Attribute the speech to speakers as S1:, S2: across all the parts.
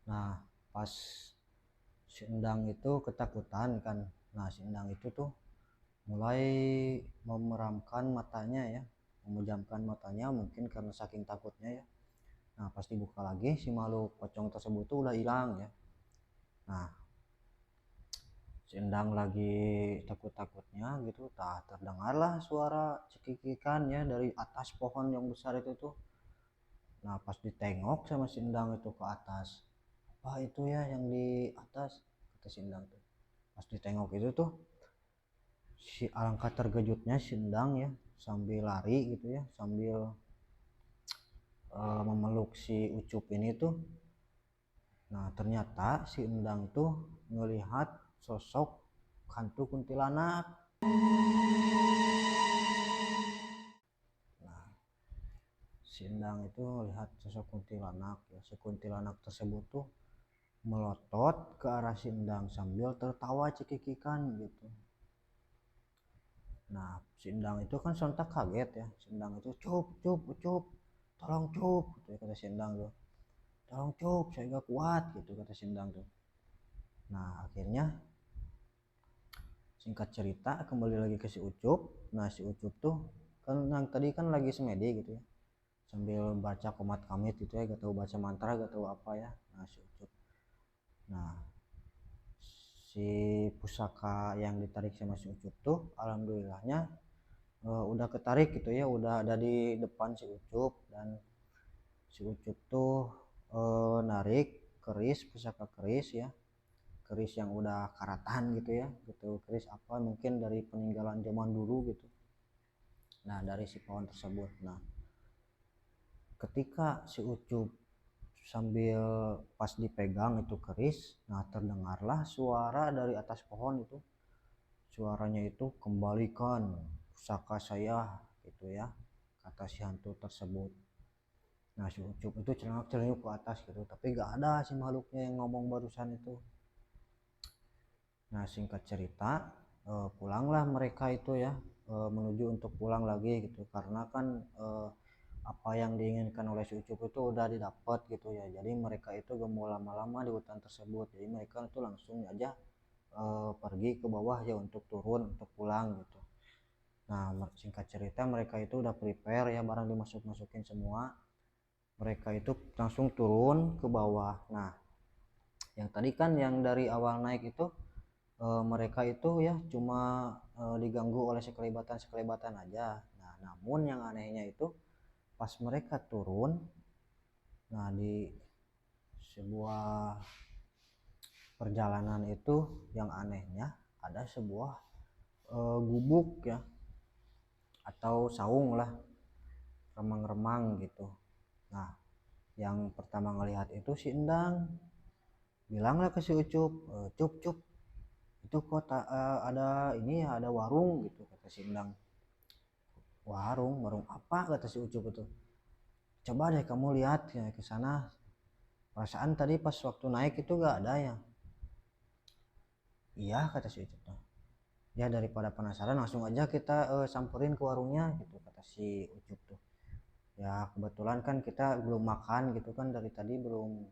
S1: Nah, pas si Endang itu ketakutan kan. Nah, si Endang itu tuh mulai memeramkan matanya ya, memejamkan matanya mungkin karena saking takutnya ya. Nah, pas dibuka lagi si makhluk pocong tersebut tuh udah hilang ya. Nah, si Endang lagi takut-takutnya gitu, tak terdengarlah suara cekikikan ya dari atas pohon yang besar itu tuh. Nah, pas ditengok sama si Endang itu ke atas, apa itu ya yang di atas, kata si Endang tuh. Pas ditengok itu tuh, si alangkah terkejutnya si Endang ya, sambil lari gitu ya, sambil memeluk si Ucup ini tuh. Nah, ternyata si Endang tuh melihat sosok hantu kuntilanak. Nah, si Endang itu melihat sosok kuntilanak ya. Si kuntilanak tersebut tuh melotot ke arah si Endang sambil tertawa cekikikan gitu. Nah, si Endang itu kan sontak kaget ya. Si Endang itu cup cup cup, tolong cup gitu ya, kata si Endang tuh. Tolong cup, saya gak kuat gitu kata si Endang tuh. Nah, akhirnya singkat cerita kembali lagi ke si Ucup. Nah, si Ucup tuh kan yang tadi kan lagi semedi gitu ya, sambil baca komat kamit gitu ya, gak tahu baca mantra gak tahu apa ya. Nah, si Ucup, nah si pusaka yang ditarik sama si Ucup tuh alhamdulillahnya udah ketarik gitu ya, udah ada di depan si Ucup. Dan si Ucup tuh narik keris, pusaka keris ya, keris yang udah karatan gitu ya, gitu, keris apa mungkin dari peninggalan zaman dulu gitu. Nah, dari si pohon tersebut. Nah, ketika si Ucup sambil pas dipegang itu keris, nah terdengarlah suara dari atas pohon itu. Suaranya itu, kembalikan pusaka saya gitu ya, kata si hantu tersebut. Nah, si Ucup itu celengak-celinguk ke atas gitu, tapi gak ada si makhluknya yang ngomong barusan itu. Nah, singkat cerita pulanglah mereka itu ya, menuju untuk pulang lagi gitu, karena kan apa yang diinginkan oleh si Ucup itu udah didapat gitu ya. Jadi mereka itu gak mau lama-lama di hutan tersebut, jadi mereka itu langsung aja pergi ke bawah ya untuk turun untuk pulang gitu. Nah, singkat cerita mereka itu udah prepare ya, barang dimasuk-masukin semua. Mereka itu langsung turun ke bawah. Nah, yang tadi kan yang dari awal naik itu mereka itu ya cuma diganggu oleh sekelebatan-sekelebatan aja. Nah, namun yang anehnya itu pas mereka turun, nah di sebuah perjalanan itu yang anehnya ada sebuah gubuk ya, atau saung lah, remang-remang gitu. Nah, yang pertama ngelihat itu si Endang, bilanglah ke si Ucup, Cup Cup, itu kok ada ini ya, ada warung gitu, kata si Endang. Warung, warung apa, kata si Ucup itu. Coba deh kamu lihat ya ke sana, perasaan tadi pas waktu naik itu gak ada ya. Iya, kata si Ucup tuh. Ya daripada penasaran langsung aja kita samperin ke warungnya gitu, kata si Ucup tuh. Ya kebetulan kan kita belum makan gitu kan, dari tadi belum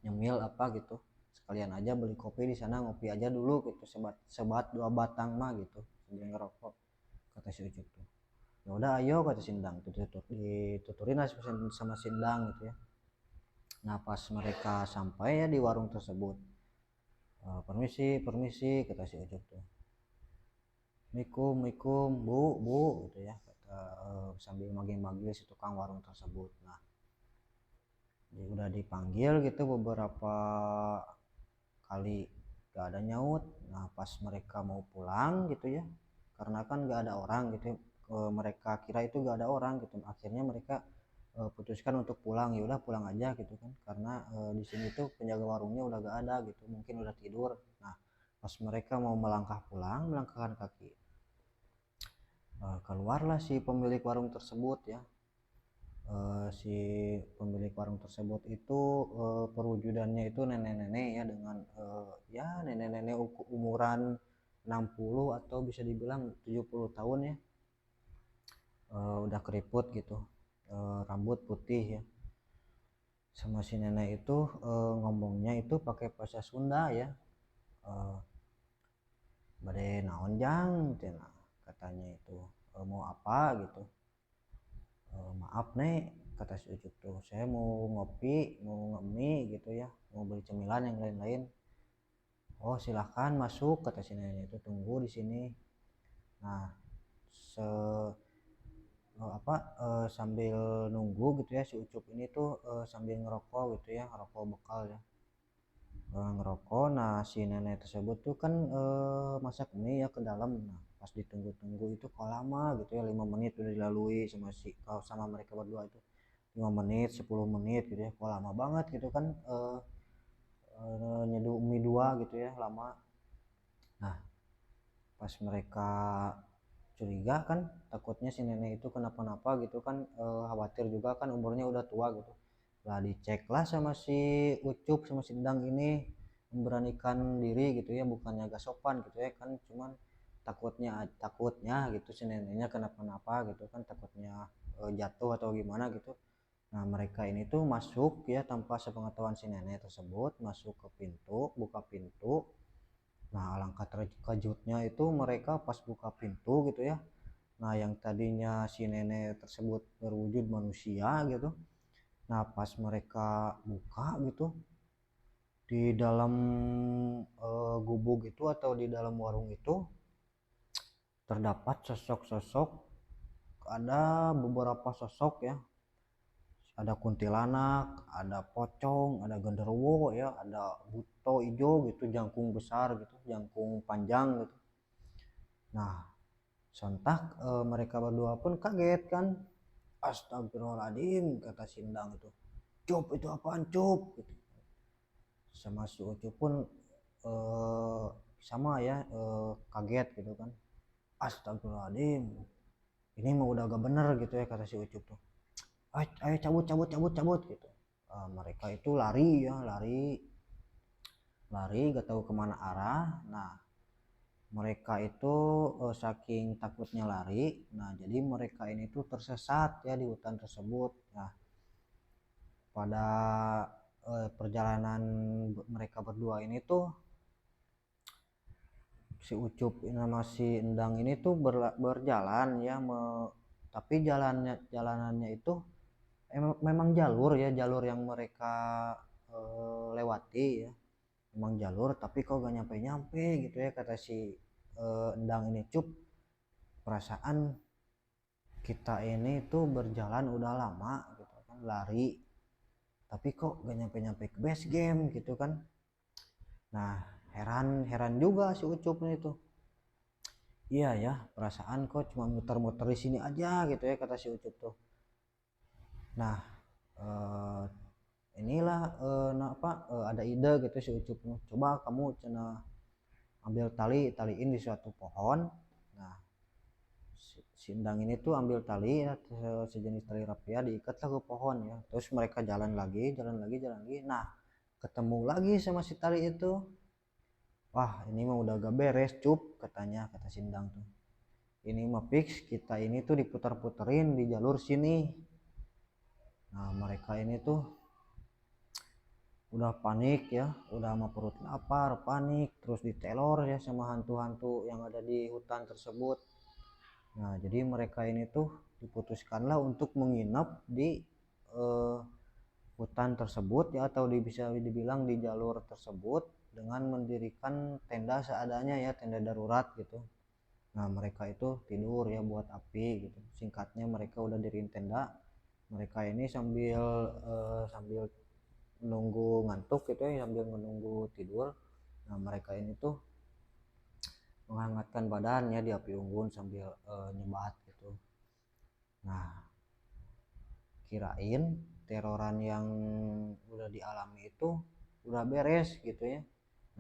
S1: nyemil apa gitu, sekalian aja beli kopi di sana, ngopi aja dulu gitu, sebat sebat 2 batang mah gitu sambil ngerokok, kata si Ucup tuh. Ya udah ayo, kata Sindang tuh, dituturin lah sama Sindang gitu ya. Nah, pas mereka sampai ya di warung tersebut, permisi permisi, kata si Ucup tuh. Assalamualaikum bu bu gitu ya, kata sambil manggil-manggil si tukang warung tersebut. Nah, dia udah dipanggil gitu beberapa kali gak ada nyaut. Nah, pas mereka mau pulang gitu ya, karena kan gak ada orang gitu, mereka kira itu gak ada orang gitu, akhirnya mereka putuskan untuk pulang. Ya udah pulang aja gitu kan, karena di sini tuh penjaga warungnya udah gak ada gitu, mungkin udah tidur. Nah, pas mereka mau melangkah pulang, melangkahkan kaki, keluarlah si pemilik warung tersebut ya. Si pemilik warung tersebut itu perwujudannya itu nenek-nenek ya, dengan ya nenek-nenek umuran 60 atau bisa dibilang 70 tahun ya. Udah keriput gitu, rambut putih ya, sama si nenek itu ngomongnya itu pakai bahasa Sunda ya. eh, Bade naon jang cenah, katanya itu mau apa gitu. Maaf nek, kata si Ucup tuh, saya mau ngopi, mau ngemi gitu ya, mau beli cemilan yang lain-lain. Oh silahkan masuk, kata si nenek itu, tunggu di sini. Nah se sambil nunggu gitu ya, si Ucup ini tuh sambil ngerokok gitu ya, ngerokok bekal ya. Ngerokok. Nah si nenek tersebut tuh kan masak mie ya ke dalam. Nah pas ditunggu-tunggu itu kok lama gitu ya, 5 menit udah dilalui sama sama mereka berdua itu. 5 menit 10 menit gitu ya, kok lama banget gitu kan, nyeduh mie dua gitu ya, lama. Nah pas mereka curiga kan, takutnya si nenek itu kenapa-napa gitu kan, khawatir juga kan, umurnya udah tua gitu lah. Dicek lah sama si Ucup sama si Endang ini, memberanikan diri gitu ya, bukannya agak sopan gitu ya kan, cuman takutnya gitu si neneknya kenapa-napa gitu kan, takutnya jatuh atau gimana gitu. Nah mereka ini tuh masuk ya tanpa sepengetahuan si nenek tersebut, masuk ke pintu, buka pintu. Nah alangkah terkejutnya itu mereka pas buka pintu gitu ya. Nah yang tadinya si nenek tersebut berwujud manusia gitu, nah pas mereka buka gitu, di dalam gubuk itu atau di dalam warung itu terdapat sosok-sosok, ada beberapa sosok ya, ada kuntilanak, ada pocong, ada genderuwo ya, ada buto hijau gitu, jangkung besar gitu, jangkung panjang gitu. Nah sontak mereka berdua pun kaget kan. Astagfirullahaladzim, kata Sindang itu, Cup itu apaan Cup gitu. Sama si Ucup pun eh, sama ya, kaget gitu kan. Astagfirullahaladzim, ini mah udah gak bener gitu ya, kata si Ucup tuh. Ayo cabut cabut cabut cabut gitu. Mereka itu lari ya, lari lari gak tahu kemana arah. Nah mereka itu saking takutnya lari, nah jadi mereka ini tuh tersesat ya di hutan tersebut. Nah pada perjalanan mereka berdua ini tuh, si Ucup sama si Endang ini tuh berjalan ya, tapi jalanannya itu memang jalur ya, jalur yang mereka lewati ya, memang jalur, tapi kok gak nyampe-nyampe gitu ya, kata si Endang ini, Cup, perasaan kita ini tuh berjalan udah lama gitu kan, lari, tapi kok gak nyampe-nyampe ke base game gitu kan. Nah heran juga si Ucup itu. Iya ya, perasaan kok cuma muter-muter di sini aja gitu ya, kata si Ucup tuh. Nah eh, inilah ada ide gitu si Ucup, coba kamu cina ambil taliin di suatu pohon. Nah si Endang ini tuh ambil tali ya, sejenis tali rapia, diikatlah ke pohon ya, terus mereka jalan lagi jalan lagi jalan lagi. Nah ketemu lagi sama si tali itu. Wah ini mah udah gak beres Cup, katanya, kata si Endang tuh, ini mah fix kita ini tuh diputar-puterin di jalur sini. Nah mereka ini tuh udah panik ya, udah sama perut lapar, panik, terus diteror ya sama hantu-hantu yang ada di hutan tersebut. Nah jadi mereka ini tuh diputuskanlah untuk menginap di eh, hutan tersebut ya, atau bisa dibilang di jalur tersebut, dengan mendirikan tenda seadanya ya, tenda darurat gitu. Nah mereka itu tidur ya buat api gitu, singkatnya mereka udah diriin tenda. Mereka ini sambil menunggu ngantuk gitu ya, sambil menunggu tidur. Nah mereka ini tuh menghangatkan badannya di api unggun sambil nyebat gitu. Nah kirain teroran yang udah dialami itu udah beres gitu ya.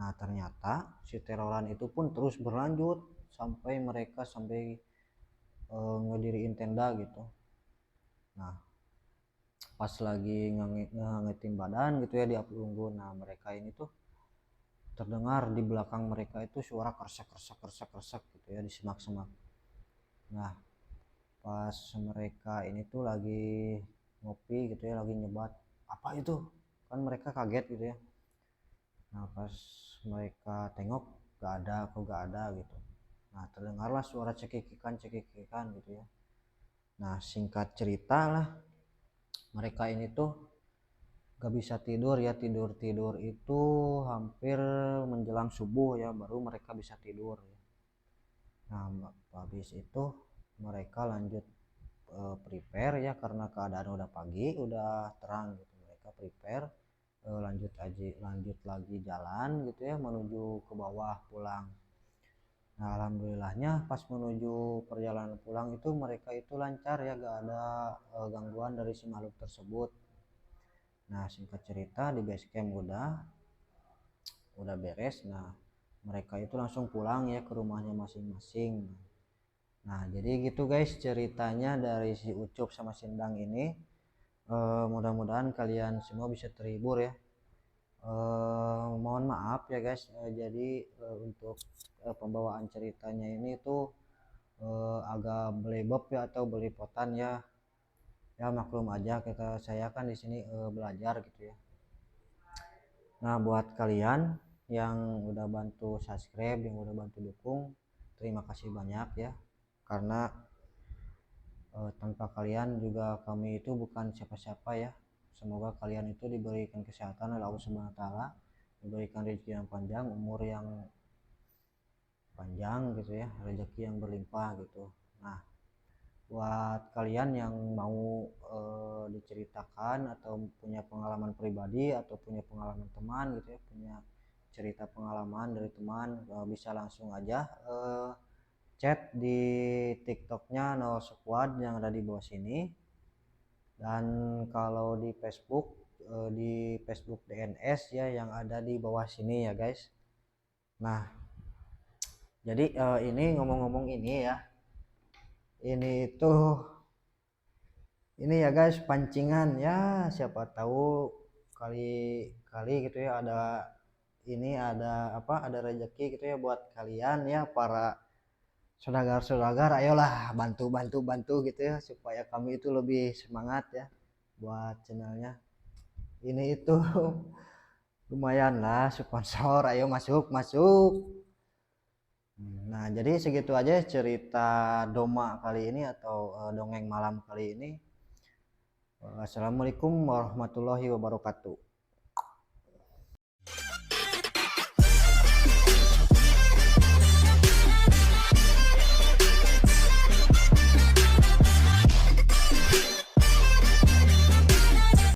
S1: Nah ternyata si teroran itu pun terus berlanjut sampai mereka ngediriin tenda gitu. Nah pas lagi ngehangetin badan gitu ya di api unggun, nah mereka ini tuh terdengar di belakang mereka itu suara kersak kersak kersak kersak gitu ya, di semak-semak. Nah pas mereka ini tuh lagi ngopi gitu ya, lagi nyebat, apa itu, kan mereka kaget gitu ya. Nah pas mereka tengok gak ada, kok gak ada gitu. Nah terdengarlah suara cekikikan gitu ya. Nah singkat cerita lah, mereka ini tuh gak bisa tidur ya, tidur itu hampir menjelang subuh ya, baru mereka bisa tidur ya. Nah habis itu mereka lanjut prepare ya, karena keadaan udah pagi, udah terang gitu. Mereka prepare lanjut lagi jalan gitu ya, menuju ke bawah pulang. Nah alhamdulillahnya pas menuju perjalanan pulang itu mereka itu lancar ya, gak ada gangguan dari si makhluk tersebut. Nah singkat cerita di base camp udah beres. Nah mereka itu langsung pulang ya ke rumahnya masing-masing. Nah jadi gitu guys ceritanya dari si Ucup sama Sindang ini. Mudah-mudahan kalian semua bisa terhibur ya. Mohon maaf ya guys, jadi untuk pembawaan ceritanya ini tuh agak belibet ya atau belipotan ya. Ya maklum aja, saya kan di sini belajar gitu ya. Nah buat kalian yang udah bantu subscribe, yang udah bantu dukung, terima kasih banyak ya, karena tanpa kalian juga kami itu bukan siapa-siapa ya. Semoga kalian itu diberikan kesehatan oleh Allah Subhanahu wa taala, diberikan rezeki yang panjang, umur yang panjang gitu ya, rezeki yang berlimpah gitu. Nah buat kalian yang mau diceritakan atau punya pengalaman pribadi atau punya pengalaman teman gitu ya, punya cerita pengalaman dari teman, bisa langsung aja chat di TikToknya No Squad yang ada di bawah sini. Dan kalau di Facebook DNS ya yang ada di bawah sini ya guys. Nah jadi ini ngomong-ngomong ini ya, ini tuh ini ya guys pancingan ya, siapa tahu kali-kali gitu ya ada rezeki gitu ya buat kalian ya para saudagar ayolah bantu gitu ya, supaya kami itu lebih semangat ya buat channelnya ini itu. Lumayan lah sponsor, ayo masuk. Nah jadi segitu aja cerita Doma kali ini atau dongeng malam kali ini. Assalamualaikum warahmatullahi wabarakatuh.